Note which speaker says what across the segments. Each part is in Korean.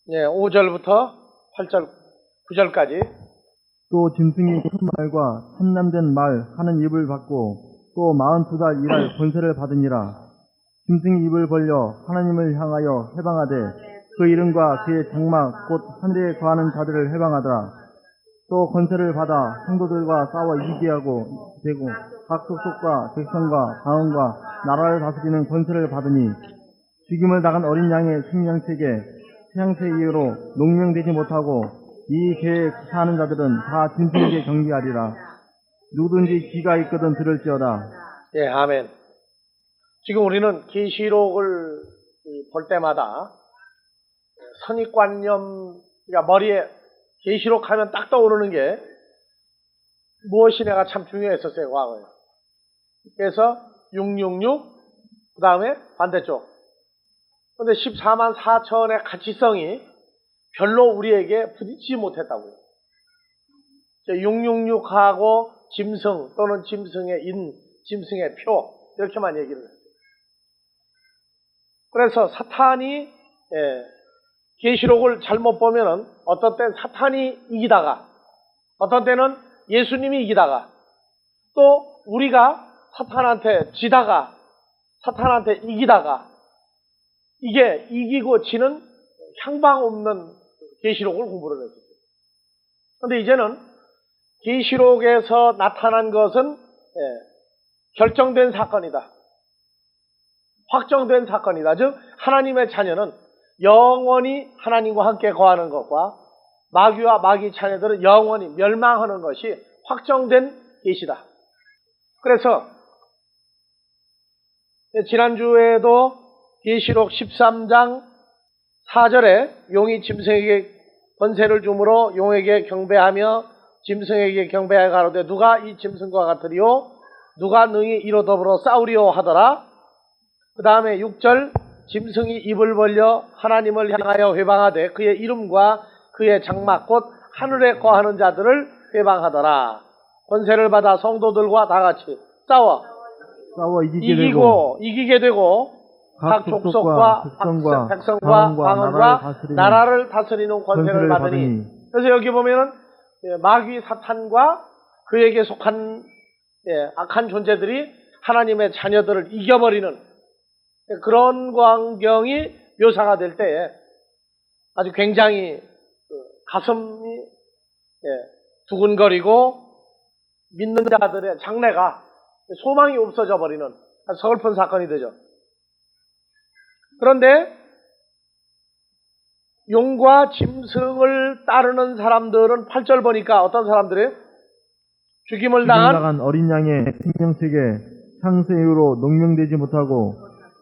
Speaker 1: 예, 5절부터 8절, 9절까지.
Speaker 2: 또 짐승이 큰 말과 참남된 말 하는 입을 받고 또 42달 일할 권세를 받으니라. 짐승이 입을 벌려 하나님을 향하여 해방하되 그 이름과 그의 장막 곧 하늘에 거하는 자들을 해방하더라. 또 권세를 받아 성도들과 싸워 이기게 하고 되고 각 족속과 백성과 방언과 나라를 다스리는 권세를 받으니 죽임을 당한 어린 양의 생명책에 태양새 이후로 농명되지 못하고 이 계에 사는 자들은 다 짐승에게 경배하리라. 누구든지 귀가 있거든 들을지어다.
Speaker 1: 예, 아멘. 지금 우리는 계시록을 볼 때마다 선입관념, 그러니까 머리에 계시록 하면 딱 떠오르는 게 무엇이 내가 참 중요했었어요, 과거에. 그래서 666, 그 다음에 반대쪽. 근데 14만 4천의 가치성이 별로 우리에게 부딪히지 못했다고요. 666하고 짐승 또는 짐승의 인, 짐승의 표 이렇게만 얘기를 했어요. 그래서 사탄이 계시록을 잘못 보면은 어떤 때는 사탄이 이기다가 어떤 때는 예수님이 이기다가 또 우리가 사탄한테 지다가 사탄한테 이기다가 이게 이기고 지는 향방 없는 계시록을 공부를 했어요. 그런데 이제는 계시록에서 나타난 것은 결정된 사건이다. 확정된 사건이다. 즉 하나님의 자녀는 영원히 하나님과 함께 거하는 것과 마귀와 마귀 자녀들은 영원히 멸망하는 것이 확정된 계시다. 그래서 지난주에도 계시록 13장 4절에 용이 짐승에게 권세를 주므로 용에게 경배하며 짐승에게 경배하여 가로되 누가 이 짐승과 같으리요 누가 능히 이로 더불어 싸우리요 하더라. 그 다음에 6절 짐승이 입을 벌려 하나님을 향하여 회방하되 그의 이름과 그의 장막 곧 하늘에 거하는 자들을 회방하더라. 권세를 받아 성도들과 다같이 싸워 이기게 되고 각 족속과 백성과 방언과 나라를 다스리는 권세를 받으니. 그래서 여기 보면은 마귀 사탄과 그에게 속한 악한 존재들이 하나님의 자녀들을 이겨버리는 그런 광경이 묘사가 될 때에 아주 굉장히 가슴이 두근거리고 믿는 자들의 장래가 소망이 없어져 버리는 서글픈 사건이 되죠. 그런데 용과 짐승을 따르는 사람들은 8절 보니까 어떤 사람들이에요? 죽임을 당한
Speaker 2: 어린 양의 생명책에 창세 이후로 농명되지 못하고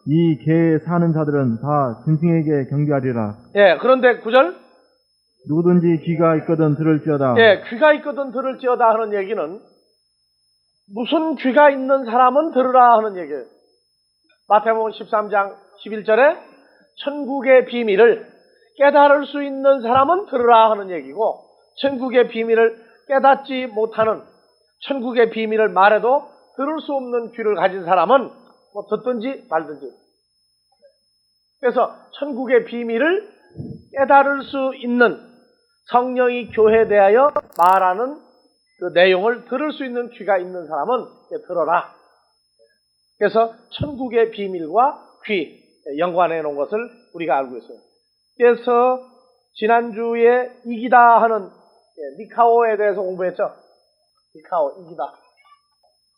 Speaker 2: 이 계에 사는 자들은 다 짐승에게 경배하리라.
Speaker 1: 예, 그런데 9절
Speaker 2: 누구든지 귀가 있거든 들을지어다.
Speaker 1: 예, 귀가 있거든 들을지어다 하는 얘기는 무슨 귀가 있는 사람은 들으라 하는 얘기예요. 마태복음 13장 11절에 천국의 비밀을 깨달을 수 있는 사람은 들으라 하는 얘기고 천국의 비밀을 깨닫지 못하는 천국의 비밀을 말해도 들을 수 없는 귀를 가진 사람은 뭐 듣든지 말든지. 그래서 천국의 비밀을 깨달을 수 있는 성령이 교회에 대하여 말하는 그 내용을 들을 수 있는 귀가 있는 사람은 들어라. 그래서 천국의 비밀과 귀 연관해 놓은 것을 우리가 알고 있어요. 그래서 지난주에 이기다 하는 니카오에 대해서 공부했죠. 니카오 이기다.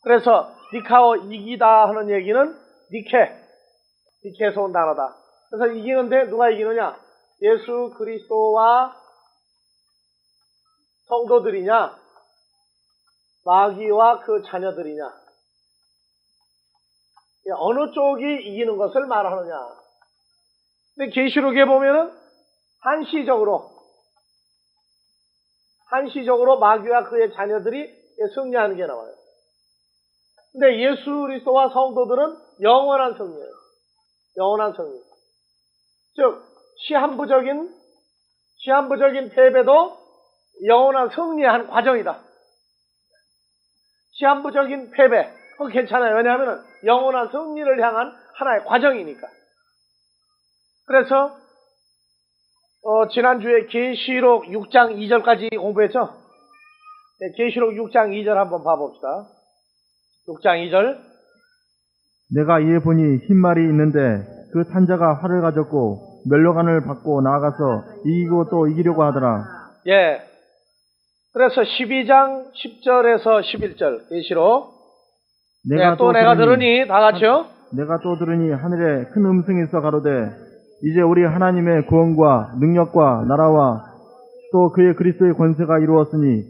Speaker 1: 그래서 니카오 이기다 하는 얘기는 니케에서 온 단어다. 그래서 이기는데 누가 이기느냐? 예수 그리스도와 성도들이냐? 마귀와 그 자녀들이냐? 어느 쪽이 이기는 것을 말하느냐? 근데 계시록에 보면은 한시적으로 마귀와 그의 자녀들이 승리하는 게 나와요. 근데 예수 그리스도와 성도들은 영원한 승리예요. 영원한 승리. 즉 시한부적인 패배도 영원한 승리한 과정이다. 시한부적인 패배 그거 괜찮아요. 왜냐하면 영원한 승리를 향한 하나의 과정이니까. 그래서 지난주에 계시록 6장 2절까지 공부했죠? 네, 계시록 6장 2절 한번 봐봅시다. 6장 2절.
Speaker 2: 내가 이에 보니 흰 말이 있는데 그 탄자가 활을 가졌고 멸로관을 받고 나아가서 이기고 또 이기려고 하더라.
Speaker 1: 예. 그래서 12장 10절에서 11절 계시록. 내가 들으니 다 같이요.
Speaker 2: 내가 또 들으니 하늘에 큰 음성이 있어 가로되 이제 우리 하나님의 구원과 능력과 나라와 또 그의 그리스도의 권세가 이루었으니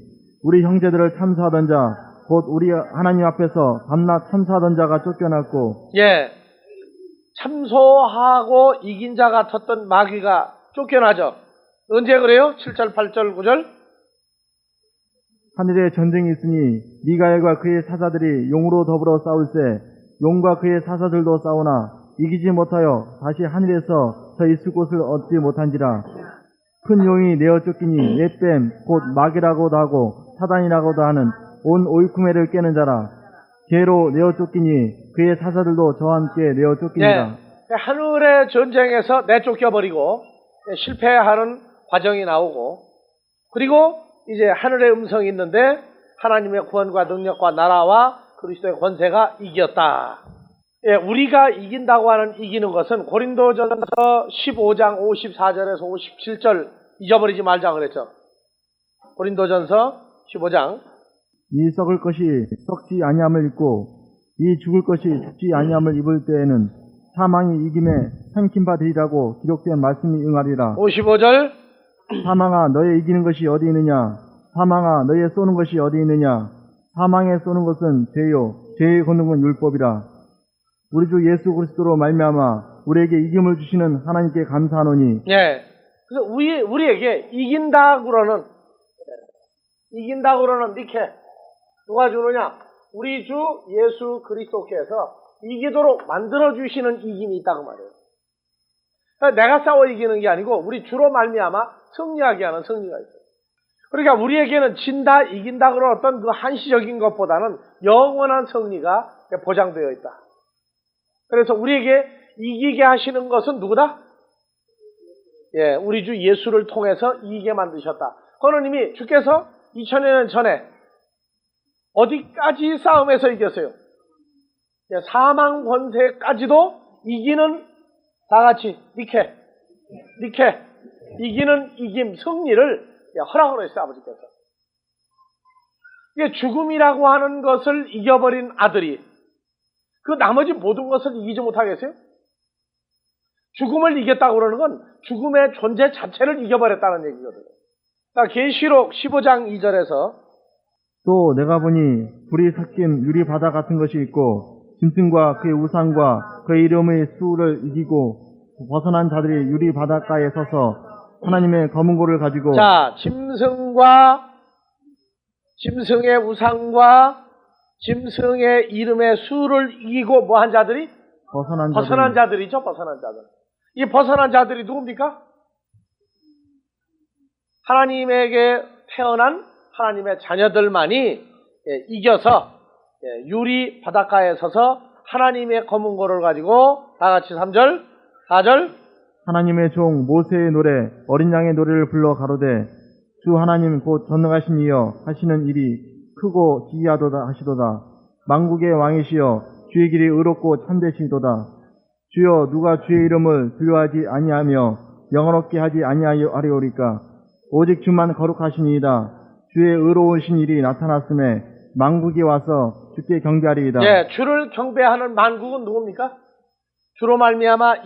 Speaker 2: 우리 형제들을 참수하던 자 곧 우리 하나님 앞에서 밤낮 참수하던 자가 쫓겨났고
Speaker 1: 예. 참소하고 이긴 자 같았던 마귀가 쫓겨나죠. 언제 그래요? 7절, 8절, 9절.
Speaker 2: 하늘에 전쟁이 있으니 미가엘과 그의 사사들이 용으로 더불어 싸울세 용과 그의 사사들도 싸우나 이기지 못하여 다시 하늘에서 서 있을 곳을 얻지 못한지라. 큰 용이 내어 쫓기니 옛뱀 곧 마귀라고도 하고 사단이라고도 하는 온 오이쿠메를 깨는 자라. 개로 내어 쫓기니 그의 사사들도 저와 함께 내어 쫓기니라.
Speaker 1: 네. 하늘의 전쟁에서 내쫓겨버리고 실패하는 과정이 나오고, 그리고 이제 하늘의 음성이 있는데 하나님의 구원과 능력과 나라와 그리스도의 권세가 이겼다. 예, 우리가 이긴다고 하는 이기는 것은 고린도전서 15장 54절에서 57절 잊어버리지 말자 그랬죠. 고린도전서 15장.
Speaker 2: 이 썩을 것이 썩지 아니함을 입고 이 죽을 것이 죽지 아니함을 입을 때에는 사망이 이김에 삼킨 바 되리라고 기록된 말씀이 응하리라.
Speaker 1: 55절.
Speaker 2: 사망아 너의 이기는 것이 어디 있느냐? 사망아 너의 쏘는 것이 어디 있느냐? 사망에 쏘는 것은 죄요 죄의 걷는 율법이라. 우리 주 예수 그리스도로 말미암아 우리에게 이김을 주시는 하나님께 감사하노니.
Speaker 1: 예. 그래서 우리에게 이긴다고는 니케 누가 주느냐? 우리 주 예수 그리스도께서 이기도록 만들어 주시는 이김이 있다고 말이에요. 그러니까 내가 싸워 이기는 게 아니고 우리 주로 말미암아 승리하게 하는 승리가 있어요. 그러니까 우리에게는 진다 이긴다 그런 어떤 그 한시적인 것보다는 영원한 승리가 보장되어 있다. 그래서 우리에게 이기게 하시는 것은 누구다? 예, 우리 주 예수를 통해서 이기게 만드셨다. 그거는 이미 주께서 2000여 년 전에 어디까지 싸움에서 이겼어요? 예, 사망 권세까지도 이기는 다 같이 니케 이기는 이김 승리를 허락을 했어요. 아버지께서. 이게 죽음이라고 하는 것을 이겨버린 아들이 그 나머지 모든 것을 이기지 못하겠어요? 죽음을 이겼다고 그러는 건 죽음의 존재 자체를 이겨버렸다는 얘기거든요. 계시록 15장 2절에서
Speaker 2: 또 내가 보니 불이 섞인 유리 바다 같은 것이 있고 짐승과 그의 우상과 그의 이름의 수를 이기고 벗어난 자들이 유리 바닷가에 서서 하나님의 검은 고를 가지고.
Speaker 1: 자, 짐승의 우상과 짐승의 이름의 수를 이기고 뭐 한 자들이? 벗어난 자들이죠. 벗어난 자들. 이 벗어난 자들이 누굽니까? 하나님에게 태어난 하나님의 자녀들만이 이겨서 유리 바닷가에 서서 하나님의 검은 고를 가지고 다 같이 3절, 4절.
Speaker 2: 하나님의 종 모세의 노래 어린 양의 노래를 불러 가로되 주 하나님 곧 전능하신 이여 하시는 일이 크고 기이하도다 하시도다. 만국의 왕이시여 주의 길이 의롭고 참되시도다. 주여 누가 주의 이름을 두려워하지 아니하며 영원롭게 하지 아니하리오리까. 오직 주만 거룩하시니이다. 주의 의로우신 일이 나타났음에 만국이 와서 주께 경배하리이다.
Speaker 1: 예, 주를 경배하는 만국은 누굽니까? 주로 말미암아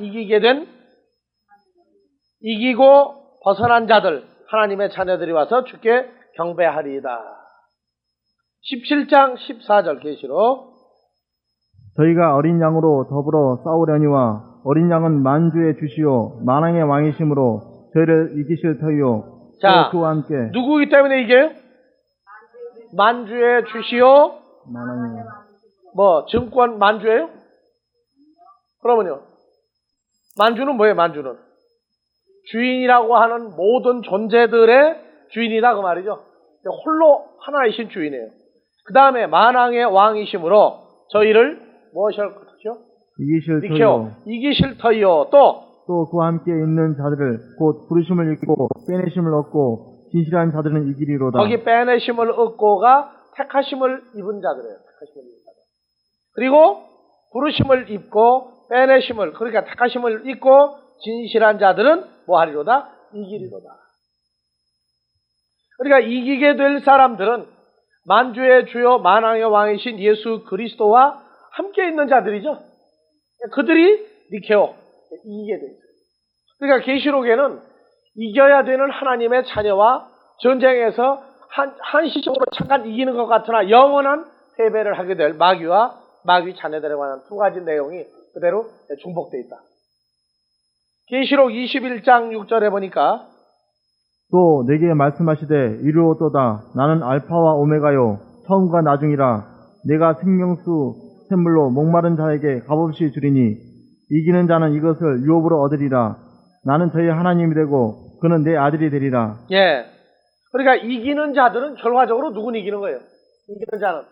Speaker 1: 이기고 벗어난 자들, 하나님의 자녀들이 와서 주께 경배하리이다. 17장 14절 계시록.
Speaker 2: 저희가 어린 양으로 더불어 싸우려니와 어린 양은 만주의 주시오 만왕의 왕이심으로 저희를 이기실 터이요.
Speaker 1: 자,
Speaker 2: 그와 함께
Speaker 1: 누구이기 때문에 이겨요? 만주의 주시오.
Speaker 2: 만왕의
Speaker 1: 뭐 증권 만주예요? 그러면요, 만주는 뭐예요? 만주는 주인이라고 하는 모든 존재들의 주인이다 그 말이죠. 홀로 하나이신 주인이에요. 그 다음에 만왕의 왕이심으로 저희를 무엇이랄 것이죠?
Speaker 2: 이기실 터이요.
Speaker 1: 이기실 터이요. 또
Speaker 2: 또 그와 함께 있는 자들을 곧 부르심을 입고 빼내심을 얻고 진실한 자들은 이기리로다.
Speaker 1: 거기 빼내심을 얻고가 택하심을 입은 자들이에요. 택하심을 입은 자들. 그리고 부르심을 입고 빼내심을, 그러니까 택하심을 입고 진실한 자들은 뭐 하리로다? 이기리로다. 그러니까 이기게 될 사람들은 만주의 주요 만왕의 왕이신 예수 그리스도와 함께 있는 자들이죠. 그들이 니케오, 이기게 돼 있어요. 그러니까 계시록에는 이겨야 되는 하나님의 자녀와 전쟁에서 한시적으로 잠깐 이기는 것 같으나 영원한 패배를 하게 될 마귀와 마귀 자녀들에 관한 두 가지 내용이 그대로 중복되어 있다. 계시록 21장 6절에 보니까
Speaker 2: 또 내게 말씀하시되 이르오도다. 나는 알파와 오메가요 처음과 나중이라. 내가 생명수 샘물로 목마른 자에게 값없이 주리니 이기는 자는 이것을 유업으로 얻으리라. 나는 저희 하나님이 되고 그는 내 아들이 되리라.
Speaker 1: 예. 그러니까 이기는 자들은 결과적으로 누구는 이기는 거예요? 이기는 자는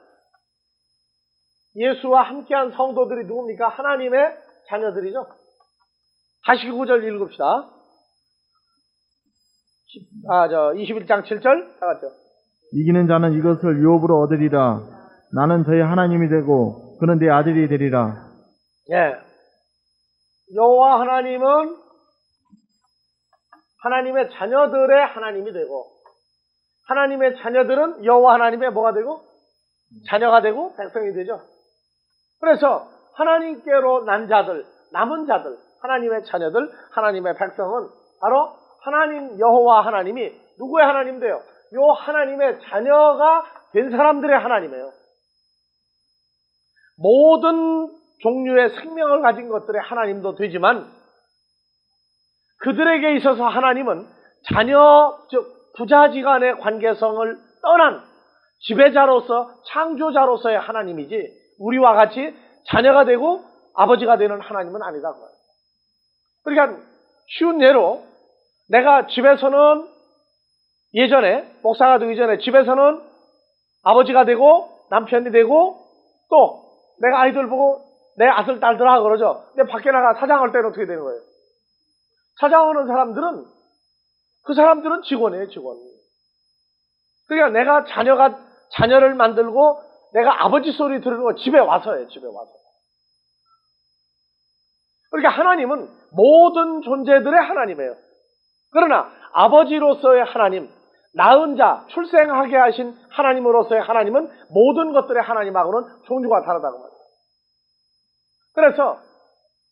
Speaker 1: 예수와 함께한 성도들이 누굽니까? 하나님의 자녀들이죠. 다시 9절 읽읍시다. 21장 7절 다 같죠?
Speaker 2: 이기는 자는 이것을 유업으로 얻으리라. 나는 저희 하나님이 되고 그는 내 아들이 되리라.
Speaker 1: 예. 여호와 하나님은 하나님의 자녀들의 하나님이 되고 하나님의 자녀들은 여호와 하나님의 뭐가 되고? 자녀가 되고 백성이 되죠. 그래서 하나님께로 난 자들, 남은 자들, 하나님의 자녀들, 하나님의 백성은 바로 하나님 여호와 하나님이 누구의 하나님 돼요? 요 하나님의 자녀가 된 사람들의 하나님이에요. 모든 종류의 생명을 가진 것들의 하나님도 되지만 그들에게 있어서 하나님은 자녀, 즉 부자지간의 관계성을 떠난 지배자로서 창조자로서의 하나님이지 우리와 같이 자녀가 되고 아버지가 되는 하나님은 아니다. 그러니까 쉬운 예로 내가 집에서는 예전에 목사가 되기 전에 집에서는 아버지가 되고 남편이 되고 또 내가 아이들 보고 내 아들 딸들 하고 그러죠. 근데 밖에 나가 사장할 때는 어떻게 되는 거예요? 사장하는 사람들은 그 사람들은 직원이에요, 직원. 그러니까 내가 자녀를 만들고 내가 아버지 소리 들은 거 집에 와서예요, 집에 와서. 그러니까 하나님은 모든 존재들의 하나님이에요. 그러나 아버지로서의 하나님, 낳은 자, 출생하게 하신 하나님으로서의 하나님은 모든 것들의 하나님하고는 종류가 다르다고 말해요. 그래서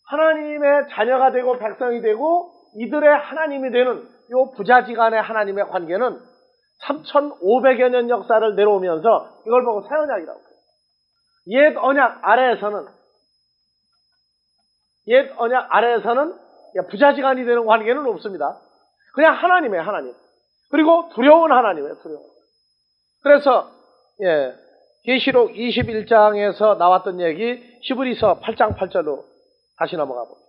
Speaker 1: 하나님의 자녀가 되고 백성이 되고 이들의 하나님이 되는 이 부자지간의 하나님의 관계는 3,500여 년 역사를 내려오면서 이걸 보고 새 언약이라고 해요. 옛 언약 아래에서는 부자지간이 되는 관계는 없습니다. 그냥 하나님이에요, 하나님. 그리고 두려운 하나님이에요, 두려운. 그래서 계시록 21장에서 나왔던 얘기 히브리서 8장 8절로 다시 넘어가 봅니다.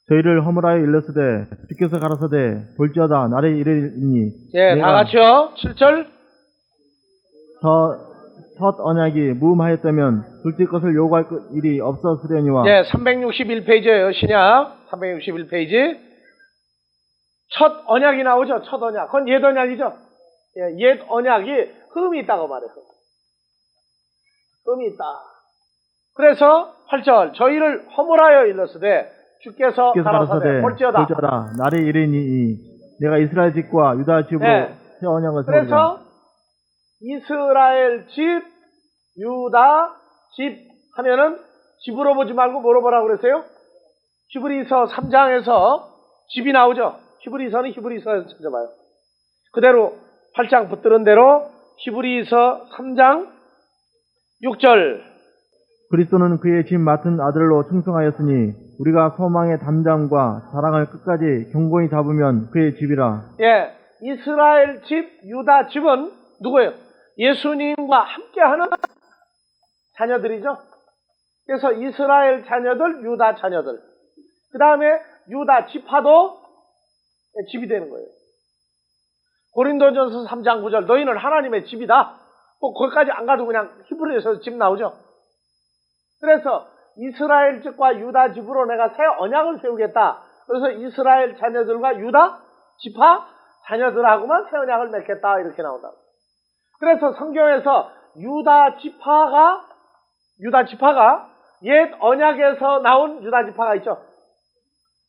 Speaker 2: 저희를 허물하여 일렀으되 주께서 가라사대 볼지어다 날에 이르리니
Speaker 1: 다 같이요. 7절.
Speaker 2: 첫 언약이 무음하였다면 둘째 것을 요구할 일이 없었으려니와
Speaker 1: 361페이지예요. 신약 361페이지. 첫 언약이 나오죠. 첫 언약. 그건 옛 언약이죠. 옛 언약이 흠이 있다고 말해요. 흠이 있다. 그래서 8절 저희를 허물하여 일렀으되 주께서 가라사대 볼지어다
Speaker 2: 날에 이르니 내가 이스라엘 집과 유다 집으로 새 언약을 세우리라.
Speaker 1: 그래서 이스라엘 집, 유다 집 하면은 집으로 보지 말고 뭐로 보라고 그랬어요? 히브리서 3장에서 집이 나오죠. 히브리서는 히브리서에서 찾아봐요. 그대로 8장 붙들은 대로 히브리서 3장 6절
Speaker 2: 그리스도는 그의 집 맡은 아들로 충성하였으니 우리가 소망의 담장과 사랑을 끝까지 경고히 잡으면 그의 집이라.
Speaker 1: 이스라엘 집, 유다 집은 누구예요? 예수님과 함께하는 자녀들이죠. 그래서 이스라엘 자녀들, 유다 자녀들. 그 다음에 유다 지파도 집이 되는 거예요. 고린도전서 3장 9절 너희는 하나님의 집이다. 뭐 거기까지 안 가도 그냥 히브리서에서 집 나오죠. 그래서 이스라엘 집과 유다 집으로 내가 새 언약을 세우겠다 그래서 이스라엘 자녀들과 유다 지파 자녀들하고만 새 언약을 맺겠다 이렇게 나온다. 그래서 성경에서 유다 지파가 옛 언약에서 나온 유다 지파가 있죠.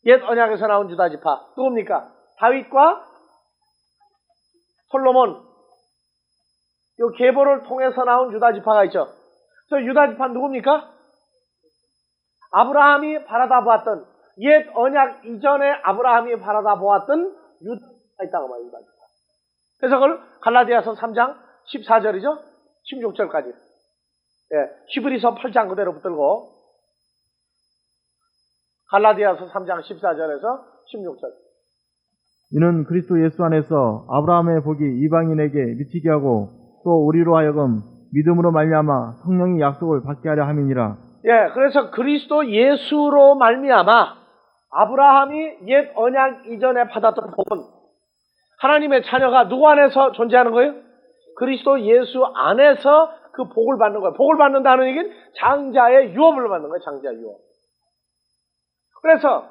Speaker 1: 옛 언약에서 나온 유다 지파 누굽니까? 다윗과 솔로몬 요 계보를 통해서 나온 유다 지파가 있죠. 저 유다 지파 누굽니까? 아브라함이 바라다 보았던 옛 언약 이전에 아브라함이 바라다 보았던 유다가 있다고 말해요. 유다 지파. 그래서 그걸 갈라디아서 3장 14절이죠. 16절까지. 예, 히브리서 8장 그대로 붙들고 갈라디아서 3장 14절에서 16절.
Speaker 2: 이는 그리스도 예수 안에서 아브라함의 복이 이방인에게 미치게 하고 또 우리로 하여금 믿음으로 말미암아 성령이 약속을 받게 하려 함이니라.
Speaker 1: 예, 그래서 그리스도 예수로 말미암아 아브라함이 옛 언약 이전에 받았던 복은 하나님의 자녀가 누구 안에서 존재하는 거예요? 그리스도 예수 안에서 그 복을 받는 거예요. 복을 받는다는 얘기는 장자의 유업을 받는 거예요. 장자의 유업. 그래서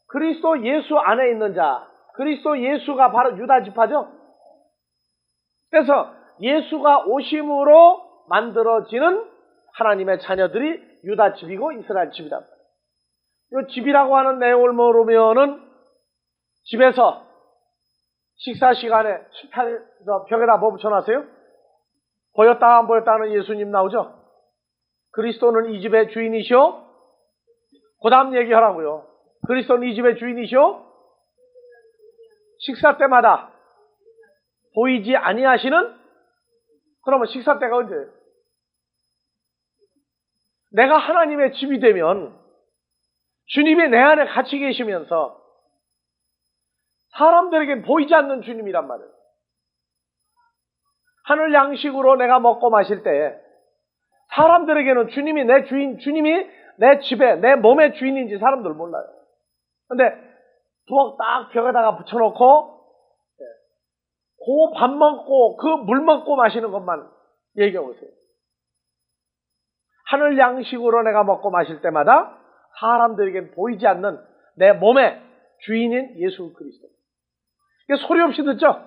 Speaker 1: 그리스도 예수 안에 있는 자, 그리스도 예수가 바로 유다 지파죠. 그래서 예수가 오심으로 만들어지는 하나님의 자녀들이 유다 집이고 이스라엘 집이다. 이 집이라고 하는 내용을 모르면은 집에서 식사 시간에 식탁 벽에다 뭐 붙여놨어요? 보였다 안 보였다는 예수님 나오죠? 그리스도는 이 집의 주인이시오? 그 다음 얘기하라고요. 그리스도는 이 집의 주인이시오? 식사 때마다 보이지 아니하시는? 그러면 식사 때가 언제예요? 내가 하나님의 집이 되면 주님이 내 안에 같이 계시면서 사람들에겐 보이지 않는 주님이란 말이에요. 하늘 양식으로 내가 먹고 마실 때 사람들에게는 주님이 내 주인, 주님이 내 집에, 내 몸의 주인인지 사람들 몰라요. 근데 부엌 딱 벽에다가 붙여놓고 그 밥 먹고 그 물 먹고 마시는 것만 얘기해 보세요. 하늘 양식으로 내가 먹고 마실 때마다 사람들에겐 보이지 않는 내 몸의 주인인 예수 그리스도. 이게 소리 없이 듣죠?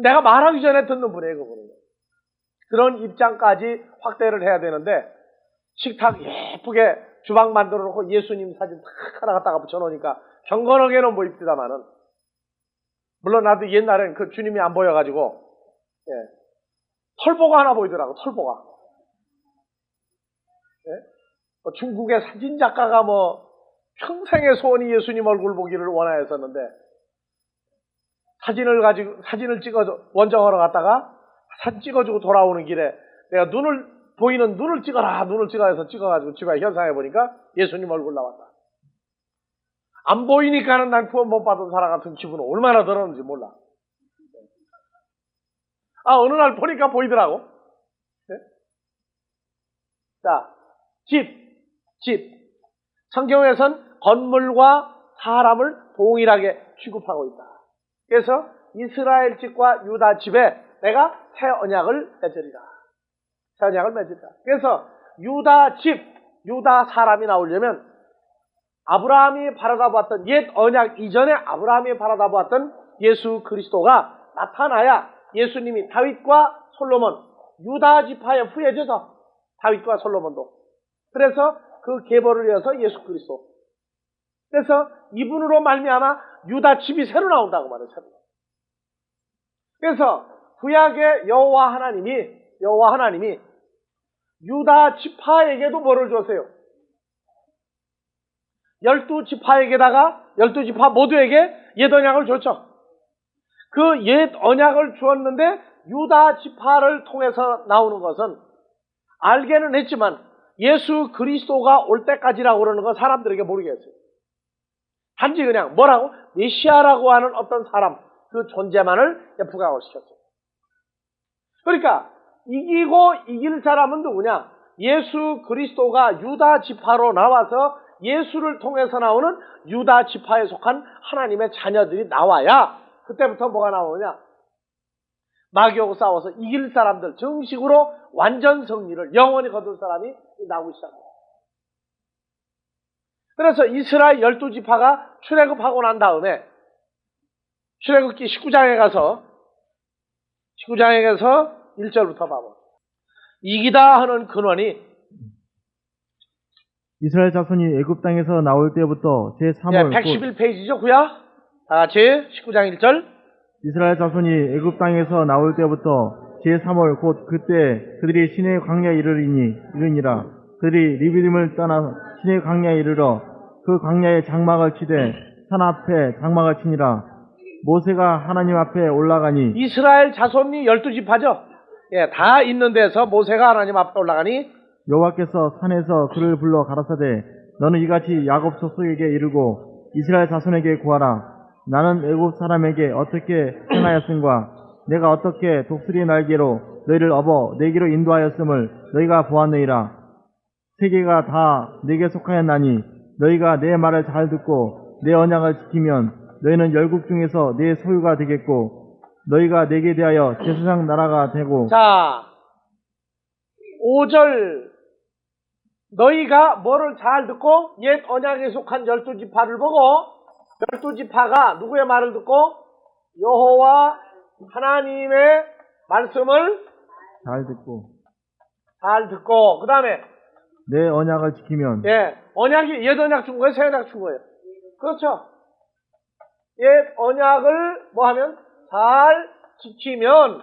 Speaker 1: 내가 말하기 전에 듣는 분이에요, 그분은. 그런 입장까지 확대를 해야 되는데, 식탁 예쁘게 주방 만들어 놓고 예수님 사진 탁 하나 갖다가 붙여놓으니까 경건하게는 보입니다만은, 물론 나도 옛날엔 그 주님이 안 보여가지고, 털보가 하나 보이더라고, 털보가. 중국의 사진작가가 평생의 소원이 예수님 얼굴 보기를 원하였었는데, 사진을 찍어, 원정하러 갔다가 사진 찍어주고 돌아오는 길에 내가 보이는 눈을 찍어라, 해서 찍어가지고 집에 현상해 보니까 예수님 얼굴 나왔다. 안 보이니까는 난 구원 못 받은 사람 같은 기분은 얼마나 들었는지 몰라. 어느 날 보니까 보이더라고. 네? 자, 집. 성경에선 건물과 사람을 동일하게 취급하고 있다. 그래서 이스라엘 집과 유다 집에 내가 새 언약을 맺으리라. 새 언약을 맺으리라. 그래서 유다 집, 유다 사람이 나오려면 아브라함이 바라다 보았던 옛 언약 이전에 아브라함이 바라다 보았던 예수 그리스도가 나타나야 예수님이 다윗과 솔로몬, 유다 지파의 후예죠. 다윗과 솔로몬도. 그래서 그 계보를 이어서 예수 그리스도. 그래서 이분으로 말미암아 유다 집이 새로 나온다고 말해요. 새로. 그래서 구약의 여호와 하나님이 유다 지파에게도 뭐를 줬어요? 12지파에게다가 12지파 모두에게 옛 언약을 줬죠. 그 옛 언약을 주었는데 유다 지파를 통해서 나오는 것은 알게는 했지만 예수 그리스도가 올 때까지라고 그러는 건 사람들에게 모르겠어요. 단지 그냥 뭐라고? 메시아라고 하는 어떤 사람, 그 존재만을 부각을 시켰어요. 그러니까 이기고 이길 사람은 누구냐? 예수 그리스도가 유다 지파로 나와서 예수를 통해서 나오는 유다 지파에 속한 하나님의 자녀들이 나와야 그때부터 뭐가 나오느냐? 마귀하고 싸워서 이길 사람들, 정식으로 완전 승리를 영원히 거둘 사람이 나오기 시작합니다. 그래서 이스라엘 12지파가 출애굽하고 난 다음에 출애굽기 19장에 가서 1절부터 봐봐. 이기다 하는 근원이
Speaker 2: 이스라엘 자손이 애굽 땅에서 나올 때부터 제3월
Speaker 1: 111페이지죠, 구야? 다 같이 19장 1절.
Speaker 2: 이스라엘 자손이 애굽 땅에서 나올 때부터 제3월 곧 그때 그들이 시내 광야에 이르니라. 그들이 리비딤을 떠나 시내 광야에 이르러 그 광야에 장막을 치되 산 앞에 장막을 치니라. 모세가 하나님 앞에 올라가니
Speaker 1: 이스라엘 자손이 12지파죠. 다 있는 데서 모세가 하나님 앞에 올라가니
Speaker 2: 여호와께서 산에서 그를 불러 가라사대 너는 이같이 야곱 족속에게 이르고 이스라엘 자손에게 구하라. 나는 애굽 사람에게 어떻게 행하였음과 내가 어떻게 독수리 날개로 너희를 업어 내게로 인도하였음을 너희가 보았느니라. 세계가 다 내게 속하였나니 너희가 내 말을 잘 듣고 내 언약을 지키면 너희는 열국 중에서 내 소유가 되겠고 너희가 내게 대하여 제사장 나라가 되고.
Speaker 1: 자, 5절 너희가 뭐를 잘 듣고 옛 언약에 속한 12지파를 보고 12지파가 누구의 말을 듣고 여호와 하나님의 말씀을
Speaker 2: 잘 듣고
Speaker 1: 그 다음에
Speaker 2: 내 언약을 지키면.
Speaker 1: 언약이 옛 언약 준 거예요? 새 언약 준 거예요? 그렇죠. 옛 언약을 뭐 하면 잘 지키면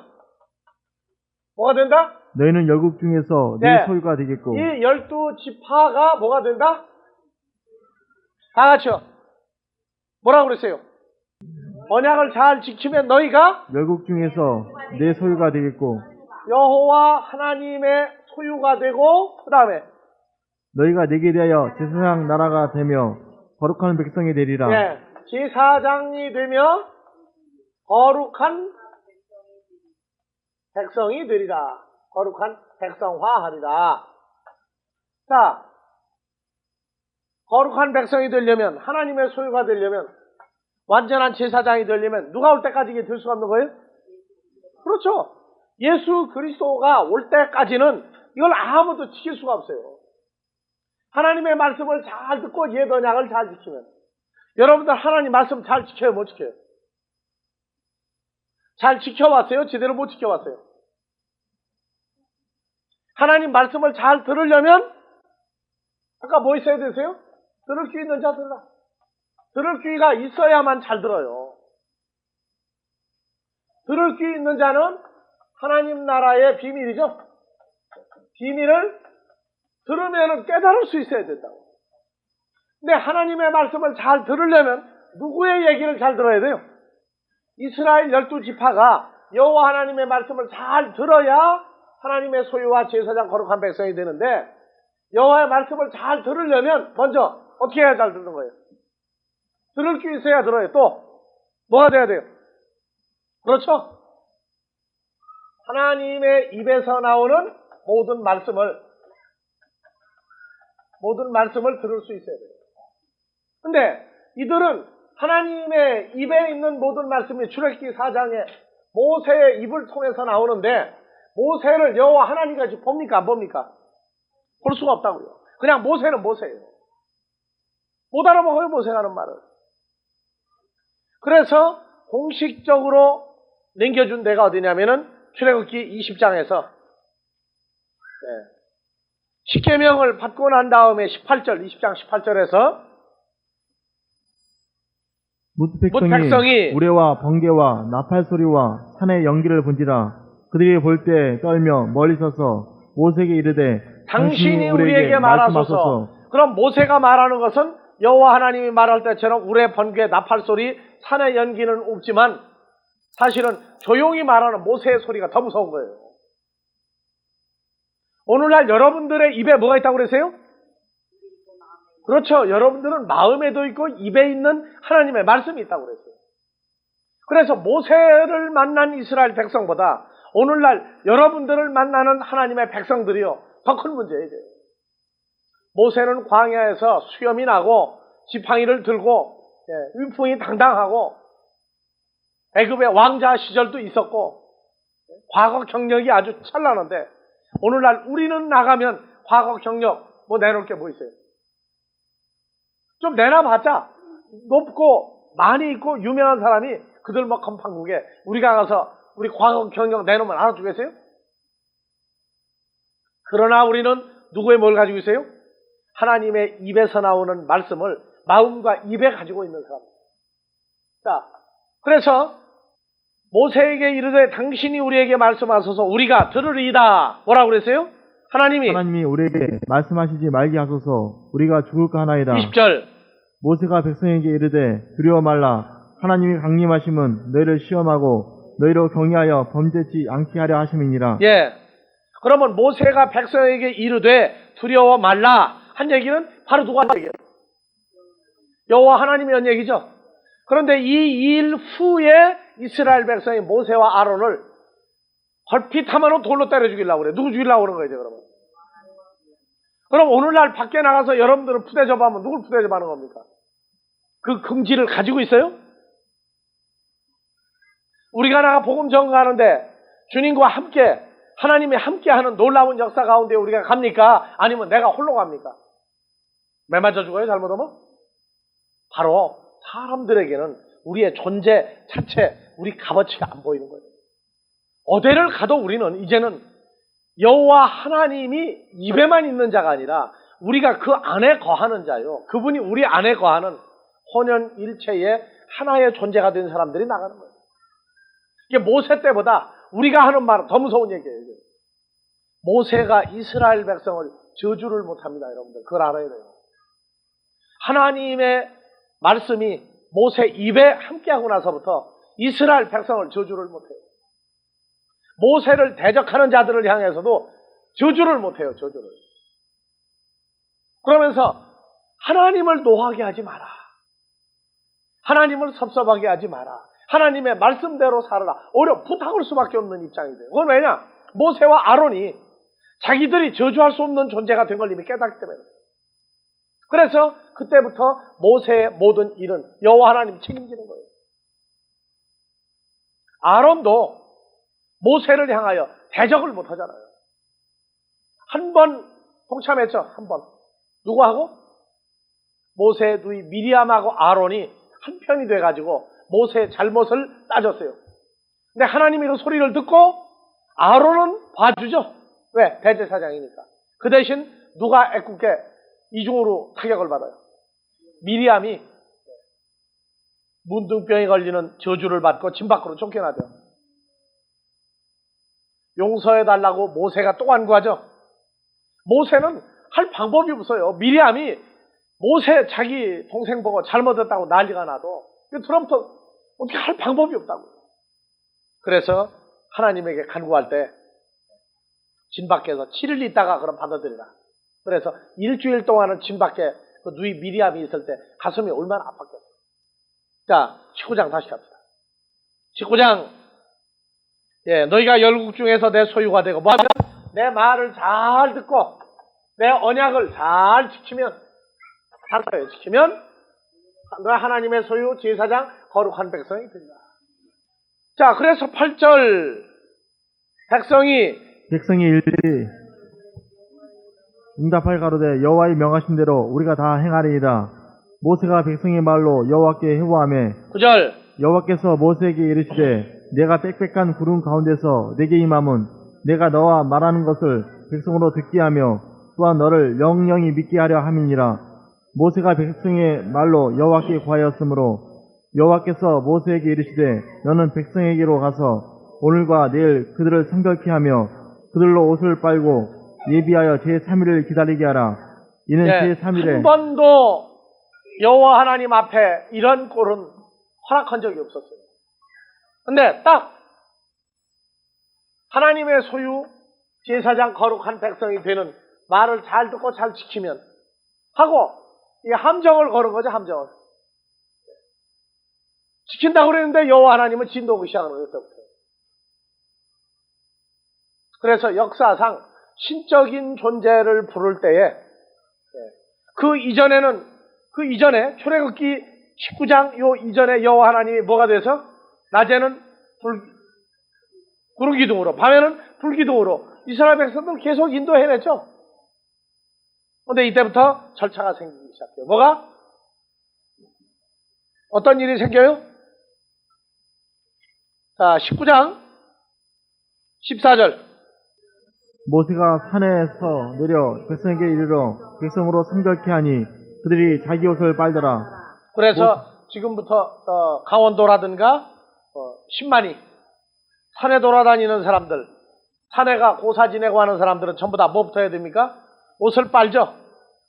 Speaker 1: 뭐가 된다?
Speaker 2: 너희는 열국 중에서 내 소유가 되겠고.
Speaker 1: 이 12지파가 뭐가 된다? 다 같이요. 뭐라고 그랬어요? 언약을 잘 지키면 너희가
Speaker 2: 열국 중에서 내 소유가 되겠고
Speaker 1: 여호와 하나님의 소유가 되고 그 다음에
Speaker 2: 너희가 내게 대하여 제사장 나라가 되며 거룩한 백성이 되리라.
Speaker 1: 제사장이 되며 거룩한 백성이 되리라. 거룩한 백성화하리라. 자, 거룩한 백성이 되려면 하나님의 소유가 되려면 완전한 제사장이 되려면 누가 올 때까지 이게 될 수가 없는 거예요? 그렇죠. 예수 그리스도가 올 때까지는 이걸 아무도 지킬 수가 없어요. 하나님의 말씀을 잘 듣고 옛 언약을 잘 지키면. 여러분들 하나님 말씀 잘 지켜요? 못 지켜요? 잘 지켜왔어요? 제대로 못 지켜왔어요? 하나님 말씀을 잘 들으려면 아까 뭐 있어야 되세요? 들을 귀 있는 자 들으라. 들을 귀가 있어야만 잘 들어요. 들을 귀 있는 자는 하나님 나라의 비밀이죠. 비밀을 들으면 깨달을 수 있어야 된다고. 근데 하나님의 말씀을 잘 들으려면 누구의 얘기를 잘 들어야 돼요? 이스라엘 12지파가 여호와 하나님의 말씀을 잘 들어야 하나님의 소유와 제사장 거룩한 백성이 되는데 여호와의 말씀을 잘 들으려면 먼저 어떻게 해야 잘 듣는 거예요? 들을 귀 있어야 들어요. 또 뭐가 돼야 돼요? 그렇죠? 하나님의 입에서 나오는 모든 말씀을 들을 수 있어야 돼요. 근데 이들은 하나님의 입에 있는 모든 말씀이 출애굽기 4장에 모세의 입을 통해서 나오는데 모세를 여호와 하나님같이 봅니까? 안 봅니까? 볼 수가 없다고요. 그냥 모세는 모세예요. 못 알아먹어요, 모세가 하는 말을. 그래서 공식적으로 남겨준 데가 어디냐면은 출애굽기 20장에서 십계명을 받고 난 다음에 18절, 20장 18절에서
Speaker 2: 뭇 백성이 우레와 번개와 나팔 소리와 산의 연기를 본지라. 그들이 볼 때 떨며 멀리 서서 모세에게 이르되
Speaker 1: 당신이 우리에게 말하소서. 그럼 모세가 말하는 것은 여호와 하나님이 말할 때처럼 우레, 번개, 나팔 소리, 산의 연기는 없지만 사실은 조용히 말하는 모세의 소리가 더 무서운 거예요. 오늘날 여러분들의 입에 뭐가 있다고 그러세요? 그렇죠. 여러분들은 마음에도 있고 입에 있는 하나님의 말씀이 있다고 그랬어요. 그래서 모세를 만난 이스라엘 백성보다 오늘날 여러분들을 만나는 하나님의 백성들이요 더 큰 문제예요. 모세는 광야에서 수염이 나고 지팡이를 들고 위풍이 당당하고 애굽의 왕자 시절도 있었고 과거 경력이 아주 찬란한데 오늘날 우리는 나가면 과거 경력 뭐 내놓을 게 뭐 있어요? 좀 내놔봤자 높고 많이 있고 유명한 사람이 그들 뭐 건판국에 우리가 가서 우리 과거 경력 내놓으면 알아주겠어요? 그러나 우리는 누구의 뭘 가지고 있어요? 하나님의 입에서 나오는 말씀을 마음과 입에 가지고 있는 사람. 자, 그래서 모세에게 이르되 당신이 우리에게 말씀하소서 우리가 들으리이다. 뭐라고 그랬어요?
Speaker 2: 하나님이 우리에게 말씀하시지 말게 하소서 우리가 죽을까 하나이다.
Speaker 1: 20절.
Speaker 2: 모세가 백성에게 이르되 두려워 말라. 하나님이 강림하심은 너희를 시험하고 너희로 경외하여 범죄치 않게 하려 하심이니라.
Speaker 1: 예. 그러면 모세가 백성에게 이르되 두려워 말라 한 얘기는 바로 누가 한 얘기예요? 여호와 하나님이 한 얘기죠. 그런데 이 일 후에 이스라엘 백성이 모세와 아론을 얼핏 하면 돌로 때려 죽이려고 그래. 누구 죽이려고 그런 거예요, 그러면? 그럼 오늘날 밖에 나가서 여러분들은 푸대접하면 누굴 푸대접하는 겁니까? 그 긍지를 가지고 있어요? 우리가 나가 복음 전가하는데 주님과 함께 하나님이 함께하는 놀라운 역사 가운데 우리가 갑니까? 아니면 내가 홀로 갑니까? 매 맞아 죽어요, 잘못하면? 바로 사람들에게는 우리의 존재 자체, 우리 값어치가 안 보이는 거예요. 어디를 가도 우리는 이제는 여호와 하나님이 입에만 있는 자가 아니라 우리가 그 안에 거하는 자요. 그분이 우리 안에 거하는 혼연일체의 하나의 존재가 된 사람들이 나가는 거예요. 이게 모세 때보다 우리가 하는 말은 더 무서운 얘기예요. 이게. 모세가 이스라엘 백성을 저주를 못합니다. 여러분들 그걸 알아야 돼요. 하나님의 말씀이 모세 입에 함께하고 나서부터 이스라엘 백성을 저주를 못해요. 모세를 대적하는 자들을 향해서도 저주를 못해요. 저주를. 그러면서 하나님을 노하게 하지 마라. 하나님을 섭섭하게 하지 마라. 하나님의 말씀대로 살아라. 오히려 부탁할 수밖에 없는 입장이 돼요. 그건 왜냐? 모세와 아론이 자기들이 저주할 수 없는 존재가 된 걸 이미 깨닫기 때문에. 그래서 그때부터 모세의 모든 일은 여호와 하나님이 책임지는 거예요. 아론도 모세를 향하여 대적을 못 하잖아요. 한 번 동참했죠. 한 번. 누구하고? 모세의 누이 미리암하고 아론이 한편이 돼가지고 모세의 잘못을 따졌어요. 근데 하나님이 그 소리를 듣고 아론은 봐주죠. 왜? 대제사장이니까. 그 대신 누가 애꿎게 이중으로 타격을 받아요. 미리암이 문둥병에 걸리는 저주를 받고 진 밖으로 쫓겨나죠. 용서해달라고 모세가 또 간구하죠. 모세는 할 방법이 없어요. 미리암이 모세 자기 동생 보고 잘못했다고 난리가 나도 그럼부터 어떻게 할 방법이 없다고요. 그래서 하나님에게 간구할 때 진 밖에서 7일 있다가 그럼 받아들이라. 그래서 일주일 동안은 진 밖에 그 누이 미리암이 있을 때 가슴이 얼마나 아팠겠어요. 자, 19장 다시 갑시다. 19장. 예, 너희가 열국 중에서 내 소유가 되고 뭐하면 내 말을 잘 듣고 내 언약을 잘 지키면 살아요. 지키면 너희 하나님의 소유 제사장 거룩한 백성이 된다. 자, 그래서 8절 백성이
Speaker 2: 일들이 응답할 가로되 여호와의 명하신 대로 우리가 다 행하리이다. 모세가 백성의 말로 여호와께 회보하매
Speaker 1: 9절
Speaker 2: 여호와께서 모세에게 이르시되 내가 빽빽한 구름 가운데서 내게 임함은 내가 너와 말하는 것을 백성으로 듣게 하며 또한 너를 영영히 믿게 하려 함이니라. 모세가 백성의 말로 여호와께 구하였으므로 여호와께서 모세에게 이르시되 너는 백성에게로 가서 오늘과 내일 그들을 성결케 하며 그들로 옷을 빨고 예비하여 제3일을 기다리게 하라. 이는 제3일에
Speaker 1: 한 번도 여호와 하나님 앞에 이런 꼴은 허락한 적이 없었어요. 근데 딱 하나님의 소유 제사장 거룩한 백성이 되는 말을 잘 듣고 잘 지키면 하고 이 함정을 걸은 거죠. 함정을 지킨다고 그랬는데 여호와 하나님은 진도 오기 시작하는 거예요. 그때부터. 그래서 역사상 신적인 존재를 부를 때에 그 이전에 출애굽기 19장 요 이전에 여호와 하나님이 뭐가 돼서 낮에는 구름기둥으로 밤에는 불기둥으로 이스라엘 백성들 계속 인도해냈죠. 그런데 이때부터 절차가 생기기 시작해요. 뭐가? 어떤 일이 생겨요? 자, 19장 14절.
Speaker 2: 모세가 산에서 내려 백성에게 이르러 백성으로 성결케 하니 그들이 자기 옷을 빨더라.
Speaker 1: 그래서 지금부터 강원도라든가 10만이 산에 돌아다니는 사람들, 산에 가 고사 지내고 하는 사람들은 전부 다 뭐부터 해야 됩니까? 옷을 빨죠.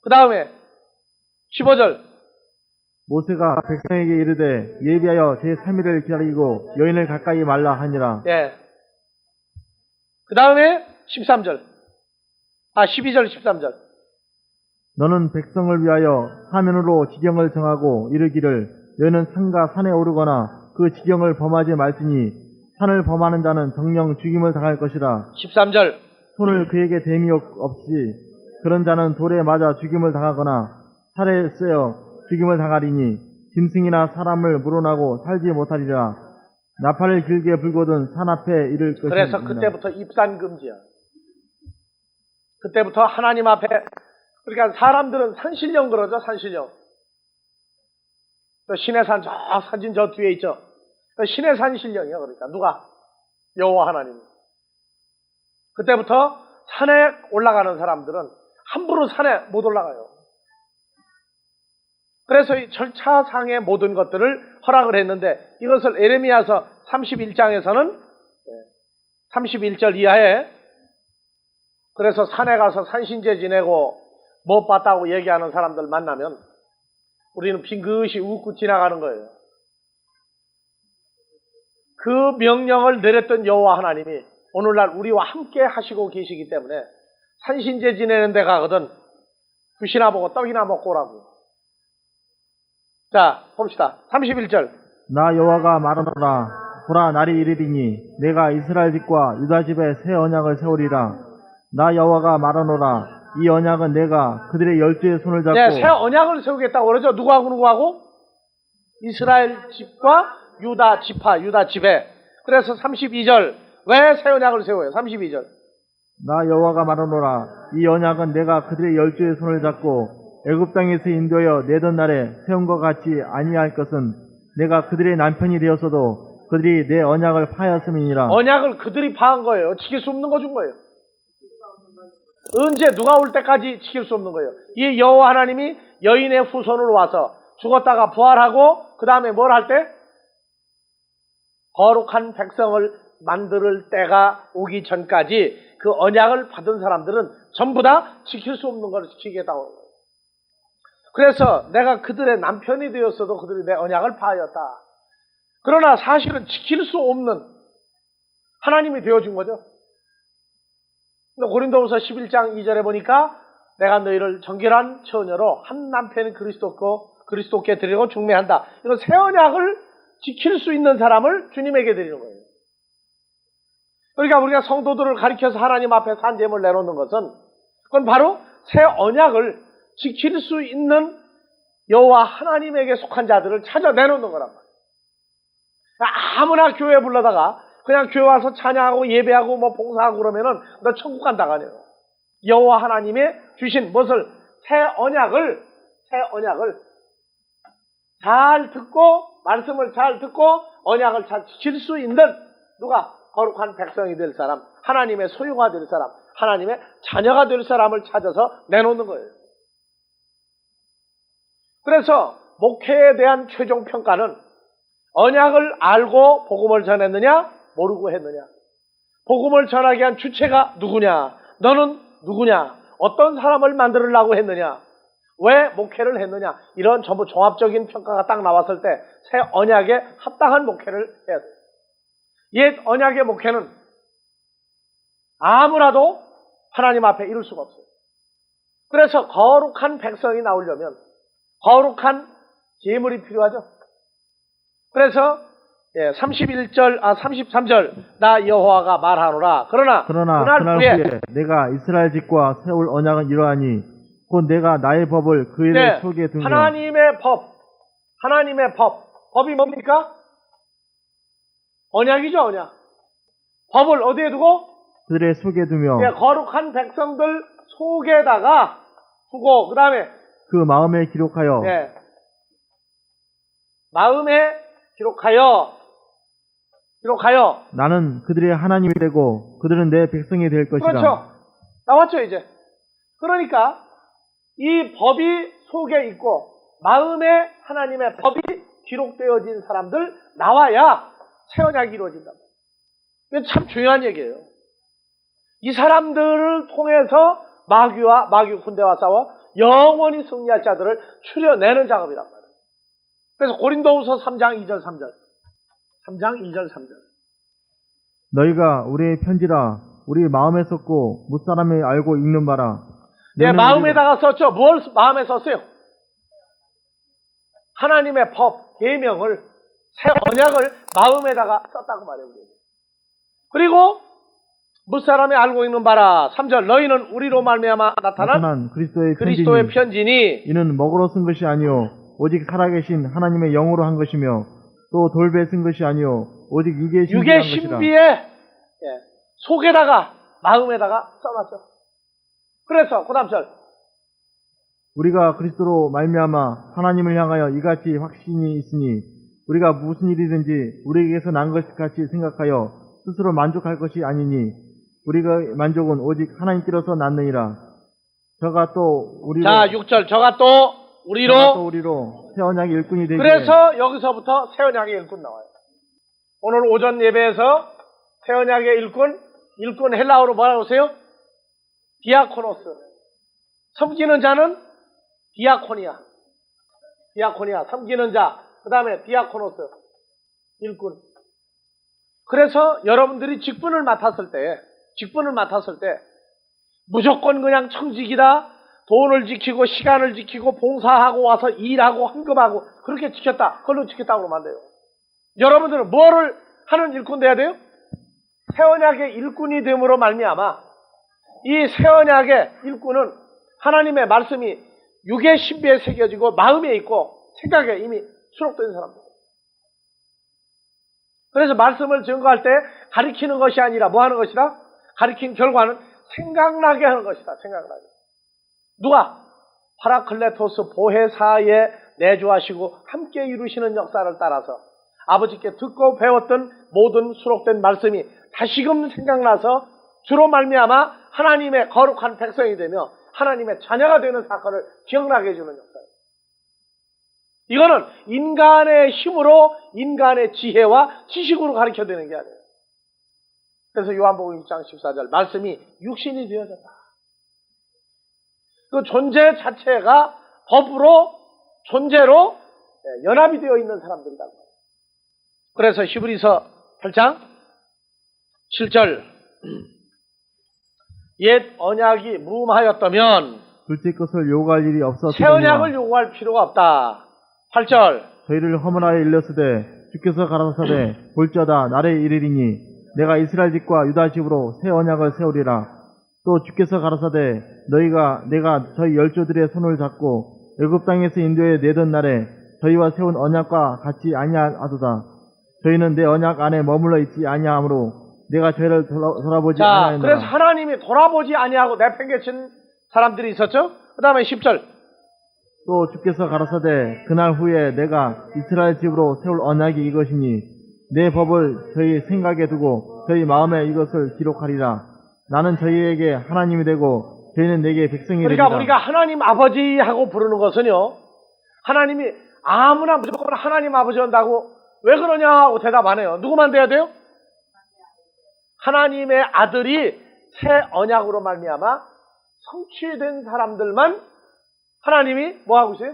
Speaker 1: 그 다음에 15절.
Speaker 2: 모세가 백성에게 이르되 예비하여 제3일을 기다리고 여인을 가까이 말라 하니라.
Speaker 1: 예. 그 다음에 13절. 12절, 13절.
Speaker 2: 너는 백성을 위하여 사면으로 지경을 정하고 이르기를 너희는 산과 산에 오르거나 그 지경을 범하지 말지니 산을 범하는 자는 정령 죽임을 당할 것이라.
Speaker 1: 13절.
Speaker 2: 손을 그에게 댐이 없이 그런 자는 돌에 맞아 죽임을 당하거나 살에 쓰여 죽임을 당하리니 짐승이나 사람을 물어나고 살지 못하리라. 나팔을 길게 불거든 산 앞에 이를 것이니라.
Speaker 1: 그래서 그때부터 입산금지야. 그때부터 하나님 앞에, 그러니까 사람들은 산신령 그러죠, 산신령. 신의 산, 저 사진 저 뒤에 있죠. 신의 산신령이야. 그러니까 누가? 여호와 하나님. 그때부터 산에 올라가는 사람들은 함부로 산에 못 올라가요. 그래서 이 절차상의 모든 것들을 허락을 했는데, 이것을 에레미야서 31장에서는 31절 이하에, 그래서 산에 가서 산신제 지내고 못 봤다고 얘기하는 사람들 만나면 우리는 빙긋이 웃고 지나가는 거예요. 그 명령을 내렸던 여호와 하나님이 오늘날 우리와 함께 하시고 계시기 때문에 산신제 지내는 데 가거든 굿이나 보고 떡이나 먹고 오라고. 자, 봅시다. 31절.
Speaker 2: 나 여호와가 말하노라. 보라, 날이 이르리니 내가 이스라엘 집과 유다 집에 새 언약을 세우리라. 나 여호와가 말하노라. 이 언약은 내가 그들의 열조의 손을 잡고.
Speaker 1: 네, 새 언약을 세우겠다고 그러죠. 누구하고? 이스라엘 집과 유다 지파, 유다 집에. 그래서 32절. 왜 새 언약을 세워요? 32절.
Speaker 2: 나 여호와가 말하노라. 이 언약은 내가 그들의 열조의 손을 잡고 애굽 땅에서 인도하여 내던 날에 세운 것 같이 아니할 것은 내가 그들의 남편이 되었어도 그들이 내 언약을 파하였음이니라.
Speaker 1: 언약을 그들이 파한 거예요. 지킬 수 없는 거 준 거예요. 언제 누가 올 때까지 지킬 수 없는 거예요. 이 여호와 하나님이 여인의 후손으로 와서 죽었다가 부활하고 그 다음에 뭘 할 때? 거룩한 백성을 만들 때가 오기 전까지 그 언약을 받은 사람들은 전부 다 지킬 수 없는 걸 지키겠다고. 그래서 내가 그들의 남편이 되었어도 그들이 내 언약을 파하였다. 그러나 사실은 지킬 수 없는 하나님이 되어준 거죠. 고린도후서 11장 2절에 보니까 내가 너희를 정결한 처녀로 한 남편이 그리스도께 드리고 중매한다. 이런 새 언약을 지킬 수 있는 사람을 주님에게 드리는 거예요. 그러니까 우리가 성도들을 가리켜서 하나님 앞에 산제물 내놓는 것은 그건 바로 새 언약을 지킬 수 있는 여호와 하나님에게 속한 자들을 찾아 내놓는 거란 말이에요. 아무나 교회 불러다가 그냥 교회 와서 찬양하고 예배하고 뭐 봉사하고 그러면은 너 천국 간다 가네요. 여호와 하나님의 주신 무엇을 새 언약을 잘 듣고 말씀을 잘 듣고 언약을 잘 지킬 수 있는 누가 거룩한 백성이 될 사람, 하나님의 소유가 될 사람, 하나님의 자녀가 될 사람을 찾아서 내놓는 거예요. 그래서 목회에 대한 최종 평가는 언약을 알고 복음을 전했느냐, 모르고 했느냐. 복음을 전하게 한 주체가 누구냐, 너는 누구냐, 어떤 사람을 만들려고 했느냐, 왜 목회를 했느냐, 이런 전부 종합적인 평가가 딱 나왔을 때 새 언약에 합당한 목회를 해야 돼요. 옛 언약의 목회는 아무라도 하나님 앞에 이룰 수가 없어요. 그래서 거룩한 백성이 나오려면 거룩한 제물이 필요하죠. 그래서 33절 나 여호와가 말하노라. 그러나 그날 후에
Speaker 2: 내가 이스라엘 집과 세울 언약은 이러하니 곧 내가 나의 법을 그들의 속에 두며.
Speaker 1: 하나님의 법이 뭡니까? 언약이죠, 언약. 법을 어디에 두고?
Speaker 2: 그들의 속에 두며.
Speaker 1: 거룩한 백성들 속에다가 두고 그 다음에
Speaker 2: 그 마음에 기록하여
Speaker 1: 마음에 기록하여
Speaker 2: 나는 그들의 하나님이 되고 그들은 내 백성이 될 것이라.
Speaker 1: 그렇죠. 나왔죠 이제. 그러니까 이 법이 속에 있고 마음에 하나님의 법이 기록되어진 사람들 나와야 새 언약이 이루어진다. 이게 참 중요한 얘기예요. 이 사람들을 통해서 마귀 군대와 싸워 영원히 승리할 자들을 추려내는 작업이란 말이에요. 그래서 고린도후서 3장 2절 3절 3장 2절 3절
Speaker 2: 너희가 우리의 편지라 우리 마음에 썼고 무사람이 알고 읽는 바라.
Speaker 1: 네,
Speaker 2: 너희는
Speaker 1: 마음에다가 썼죠. 뭘 마음에 썼어요? 하나님의 법, 계명을, 새 언약을 마음에다가 썼다고 말해요. 그리고 무사람이 알고 있는 바라. 3절 너희는 우리로 말미암아 나타난 그리스도의 편지니
Speaker 2: 이는 먹으로 쓴 것이 아니요 오직 살아계신 하나님의 영으로 한 것이며 또 돌배 쓴 것이 아니요 오직 육의 신비에 한 것이라.
Speaker 1: 신비에 속에다가 마음에다가 써놨죠. 그래서 그 다음 절
Speaker 2: 우리가 그리스도로 말미암아 하나님을 향하여 이같이 확신이 있으니 우리가 무슨 일이든지 우리에게서 난 것 같이 생각하여 스스로 만족할 것이 아니니 우리가 만족은 오직 하나님께로서 났느니라. 저가 또 우리로
Speaker 1: 자 6절 저가 또 우리로
Speaker 2: 새 언약의 일꾼이 되기에.
Speaker 1: 그래서 여기서부터 새 언약의 일꾼 나와요. 오늘 오전 예배에서 새 언약의 일꾼 헬라어로 뭐라고 하세요? 디아코노스. 섬기는 자는 디아코니아 섬기는 자. 그 다음에 디아코노스 일꾼. 그래서 여러분들이 직분을 맡았을 때 무조건 그냥 청직이다, 돈을 지키고 시간을 지키고 봉사하고 와서 일하고 헌금하고 그렇게 지켰다, 그걸로 지켰다고 그러면 안 돼요. 여러분들은 뭐를 하는 일꾼 돼야 돼요? 새 언약의 일꾼이 됨으로 말미암아 이 새 언약의 일꾼은 하나님의 말씀이 육의 신비에 새겨지고 마음에 있고 생각에 이미 수록된 사람들. 그래서 말씀을 증거할 때 가리키는 것이 아니라 뭐 하는 것이다? 가리킨 결과는 생각나게 하는 것이다. 생각나게. 누가? 파라클레토스 보혜사에 내주하시고 함께 이루시는 역사를 따라서 아버지께 듣고 배웠던 모든 수록된 말씀이 다시금 생각나서 주로 말미암아 하나님의 거룩한 백성이 되며 하나님의 자녀가 되는 사건을 기억나게 해주는 역사예요. 이거는 인간의 힘으로 인간의 지혜와 지식으로 가르쳐드리는 게 아니에요. 그래서 요한복음 6장 14절 말씀이 육신이 되어졌다. 그 존재 자체가 법으로 존재로 연합이 되어 있는 사람들이다. 그래서 히브리서 8장 7절 옛 언약이 무음하였다면
Speaker 2: 둘째 것을 요구할 일이 없었으니
Speaker 1: 새 언약을 요구할 필요가 없다. 8절
Speaker 2: 저희를 허물하여 일렀으되 주께서 가라사대 볼지어다 날에 이르리니 내가 이스라엘 집과 유다 집으로 새 언약을 세우리라. 또 주께서 가라사대 내가 저희 열조들의 손을 잡고 애굽 땅에서 인도에 내던 날에 저희와 세운 언약과 같이 아니하도다. 저희는 내 언약 안에 머물러 있지 아니하므로 내가 저희를 돌아보지 아니하였노라.
Speaker 1: 그래서 하나님이 돌아보지 아니하고 내팽개친 사람들이 있었죠. 그 다음에 10절
Speaker 2: 또 주께서 가라사대 그날 후에 내가 이스라엘 집으로 세울 언약이 이것이니 내 법을 저희 생각에 두고 저희 마음에 이것을 기록하리라. 나는 저희에게 하나님이 되고 저희는 내게 백성이 되리라.
Speaker 1: 그러니까 우리가 하나님 아버지하고 부르는 것은요, 하나님이 아무나 무조건 하나님 아버지 한다고 왜 그러냐 하고 대답 안 해요. 누구만 돼야 돼요? 하나님의 아들이 새 언약으로 말미암아 성취된 사람들만 하나님이 뭐 하고 있어요?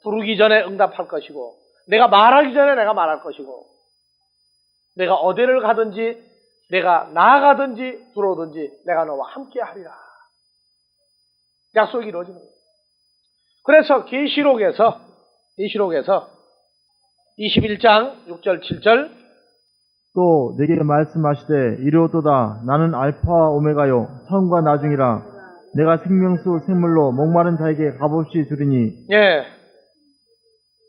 Speaker 1: 부르기 전에 응답할 것이고 내가 말하기 전에 내가 말할 것이고 내가 어디를 가든지 내가 나아가든지 들어오든지 내가 너와 함께 하리라. 약속이 이루어지는 거예요. 그래서 계시록에서 21장 6절 7절
Speaker 2: 또 내게 말씀하시되 이르오도다 나는 알파와 오메가요 처음과 나중이라. 내가 생명수 생물로 목마른 자에게 값없이 주리니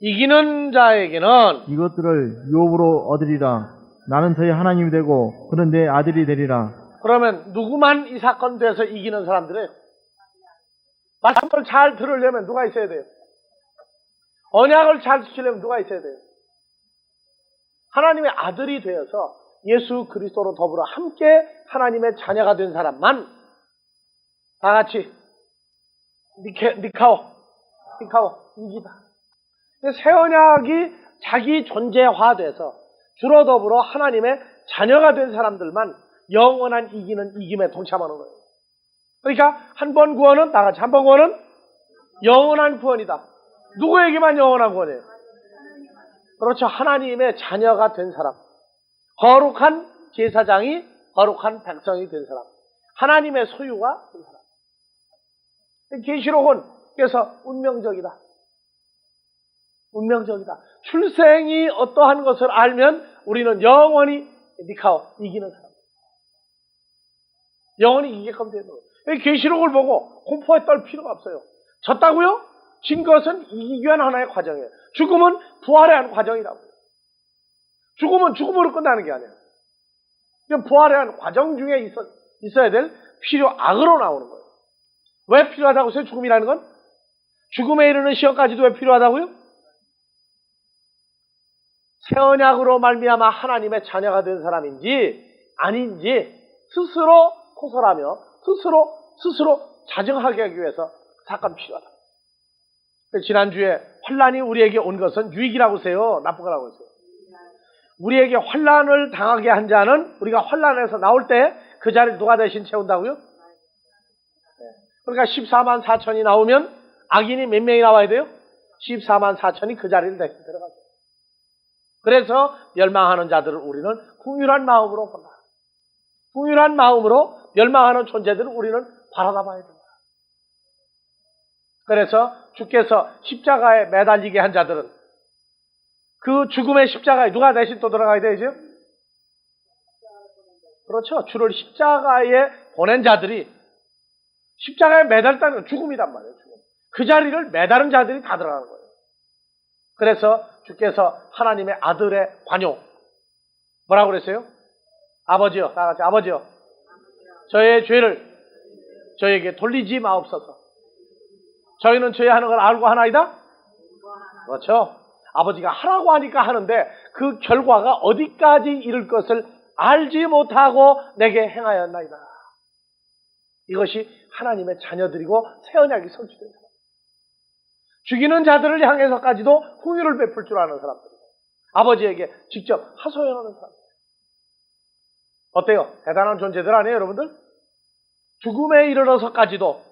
Speaker 1: 이기는 자에게는
Speaker 2: 이것들을 유업으로 얻으리라. 나는 저희 하나님이 되고 그는 내 아들이 되리라.
Speaker 1: 그러면 누구만 이 사건 돼서 이기는 사람들이에요? 말씀을 잘 들으려면 누가 있어야 돼요? 언약을 잘 지키려면 누가 있어야 돼요? 하나님의 아들이 되어서 예수 그리스도로 더불어 함께 하나님의 자녀가 된 사람만 다 같이 니카오 이기다. 새 언약이 자기 존재화돼서 주로 더불어 하나님의 자녀가 된 사람들만 영원한 이기는 이김에 동참하는 거예요. 그러니까 한 번 구원은 다 같이 한 번 구원은 영원한 구원이다. 누구에게만 영원한 구원이에요? 그렇죠. 하나님의 자녀가 된 사람. 거룩한 제사장이 거룩한 백성이 된 사람. 하나님의 소유가 된 사람. 계시록은 그래서 운명적이다. 운명적이다. 출생이 어떠한 것을 알면 우리는 영원히 니카오 이기는 사람. 영원히 이기게끔 되는 거예요. 계시록을 보고 공포에 떨 필요가 없어요. 졌다고요? 진 것은 이기기 위한 하나의 과정이에요. 죽음은 부활의 한 과정이라고요. 죽음은 죽음으로 끝나는 게 아니에요. 부활의 한 과정 중에 있어야 될 필요악으로 나오는 거예요. 왜 필요하다고 했어요? 죽음이라는 건? 죽음에 이르는 시험까지도 왜 필요하다고요? 새 언약으로 말미암아 하나님의 자녀가 된 사람인지 아닌지 스스로 호설하며 스스로 자정하게 하기 위해서 사건 필요하다. 지난주에 환란이 우리에게 온 것은 유익이라고 하세요? 나쁜 거라고 하세요? 우리에게 환란을 당하게 한 자는 우리가 환란에서 나올 때 그 자리를 누가 대신 채운다고요? 그러니까 14만 4천이 나오면 악인이 몇 명이 나와야 돼요? 14만 4천이 그 자리를 대신 들어가죠. 그래서 멸망하는 자들을 우리는 긍휼한 마음으로 본다. 긍휼한 마음으로 멸망하는 존재들을 우리는 바라다 봐야 된다. 그래서 주께서 십자가에 매달리게 한 자들은 그 죽음의 십자가에 누가 대신 또 들어가야 되죠? 그렇죠. 주를 십자가에 보낸 자들이 십자가에 매달다는 건 죽음이란 말이에요. 죽음. 그 자리를 매다른 자들이 다 들어가는 거예요. 그래서 주께서 하나님의 아들의 관용 뭐라고 그랬어요? 아버지여, 다 같이 아버지여, 저의 죄를 저에게 돌리지 마옵소서. 저희는 죄 하는 걸 알고 하나이다? 그렇죠. 아버지가 하라고 하니까 하는데 그 결과가 어디까지 이를 것을 알지 못하고 내게 행하였나이다. 이것이 하나님의 자녀들이고 새 언약이 성취된 사람. 죽이는 자들을 향해서까지도 긍휼을 베풀 줄 아는 사람들이고 아버지에게 직접 하소연하는 사람. 어때요? 대단한 존재들 아니에요, 여러분들? 죽음에 이르러서까지도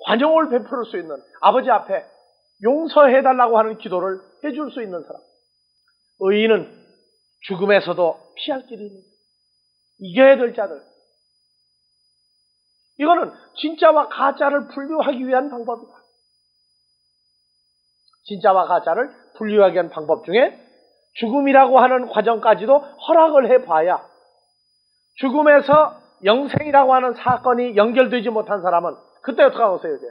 Speaker 1: 관용을 베풀 수 있는 아버지 앞에 용서해달라고 하는 기도를 해줄 수 있는 사람. 의인은 죽음에서도 피할 길이 있는 사람. 이겨야 될 자들. 이거는 진짜와 가짜를 분류하기 위한 방법이다. 진짜와 가짜를 분류하기 위한 방법 중에 죽음이라고 하는 과정까지도 허락을 해봐야 죽음에서 영생이라고 하는 사건이 연결되지 못한 사람은 그때 어떻게 하세요, 이제?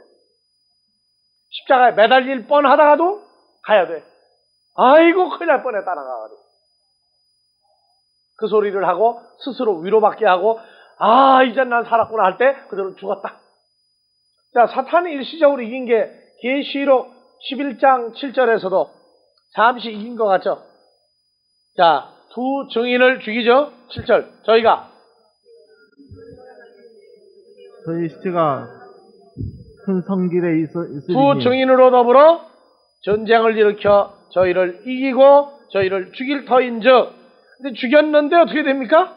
Speaker 1: 십자가에 매달릴 뻔하다가도 가야 돼. 아이고, 큰일 날 뻔했다, 나가가지고. 그 소리를 하고 스스로 위로받게 하고 이제 난 살았구나 할 때 그대로 죽었다. 자, 사탄이 일시적으로 이긴 게 계시록 11장 7절에서도 잠시 이긴 것 같죠? 자, 두 증인을 죽이죠. 7절. 저희가
Speaker 2: 저희 시체가 큰 성길에 있으니
Speaker 1: 두 증인으로 더불어 전쟁을 일으켜 저희를 이기고 저희를 죽일 터인즉. 근데 죽였는데 어떻게 됩니까?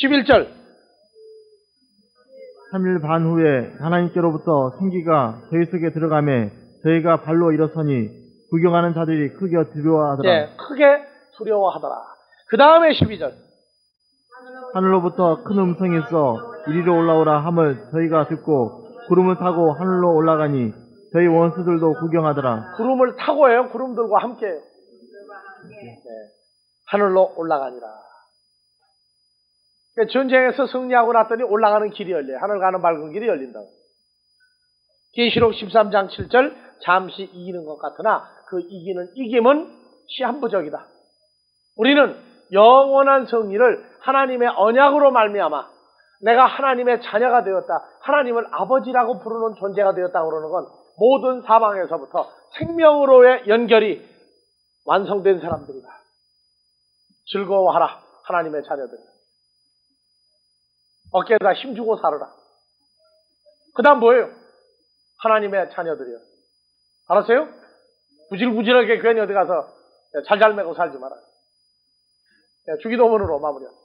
Speaker 1: 11절.
Speaker 2: 3일 반 후에 하나님께로부터 생기가 저희 속에 들어가매 저희가 발로 일어서니 구경하는 자들이 크게 두려워하더라.
Speaker 1: 네, 크게 두려워하더라. 그 다음에 12절.
Speaker 2: 하늘로부터 큰 음성이 있어 이리로 올라오라 함을 저희가 듣고 구름을 타고 하늘로 올라가니 저희 원수들도 구경하더라.
Speaker 1: 구름을 타고요. 구름들과 함께. 네, 하늘로 올라가니라. 그러니까 전쟁에서 승리하고 났더니 올라가는 길이 열려요. 하늘 가는 맑은 길이 열린다고. 계시록 13장 7절 잠시 이기는 것 같으나 그 이기는 이김은 시한부적이다. 우리는 영원한 승리를 하나님의 언약으로 말미암아 내가 하나님의 자녀가 되었다. 하나님을 아버지라고 부르는 존재가 되었다 그러는 건 모든 사망에서부터 생명으로의 연결이 완성된 사람들이다. 즐거워하라, 하나님의 자녀들. 어깨에다 힘주고 살아라. 그 다음 뭐예요? 하나님의 자녀들이요. 알았어요? 구질구질하게 괜히 어디 가서 잘잘 매고 살지 마라. 주기도문으로 마무리합니다.